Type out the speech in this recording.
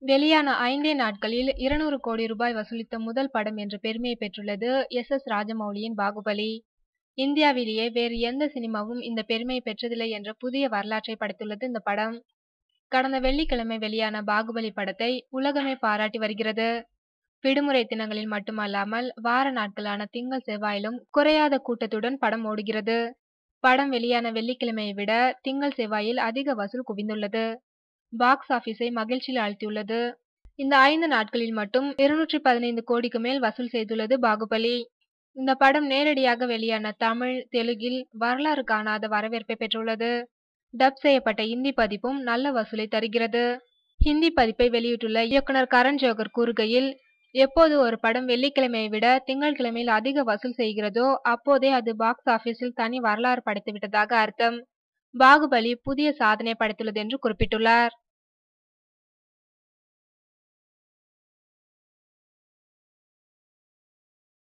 வெளியான 5 நாட்களில் 200 கோடி ரூபாய் வசூலித்த முதல் படம் என்ற பெருமையை பெற்றுள்ளது எஸ். ராஜமௌலியின் பாகுபலி. இந்தியாவிலேயே வேறு எந்த சினிமாவும் இந்த பெருமையை பெற்றதில்லை என்ற புதிய வரலாற்றை படைத்துள்ளது இந்த படம். கடந்த வெள்ளிக்கிழமை வெளியான பாகுபலி படத்தை உலகமே பாராட்டி வருகிறது. விடுமுறை தினங்களில் மட்டுமல்லாமல் வார நாட்களான திங்கள் செவ்வாயிலும் குறையாத கூட்டத்துடன் படம் ஓடுகிறது. படம் வெளியான வெள்ளிக்கிழமையை விட திங்கள் செவ்வாயில் அதிக வசூல் குவிந்துள்ளது. பாக்ஸ் ஆபீஸை மகிழ்ச்சியில் ஆழ்த்தியுள்ளது. இந்த 5 நாட்களில் மட்டும் 215 கோடிக்கு மேல் வசூல் செய்துள்ளது பாகுபலி. இந்த படம் நேரடியாக வெளியான தமிழ், தெலுங்கில் வரலாறு காணாத வரவேற்பை பெற்றுள்ளது. டப் செய்யப்பட்ட இந்தி பதிப்பும் நல்ல வசூலை தருகிறது. ஹிந்தி பதிப்பை வெளியிட்டுள்ள இயக்குனர் கரண் ஜோஹர் கூறுகையில், எப்போது ஒரு படம் வெள்ளிக்கிழமையை விட திங்கட்கிழமையில் அதிக வசூல் செய்கிறதோ அப்போதே அது பாக்ஸ் ஆபீஸில் தனி வரலாறு படைத்துவிட்டதாக அர்த்தம். பாகுபலி புதிய சாதனை படைத்துள்ளது என்று குறிப்பிட்டுள்ளார்.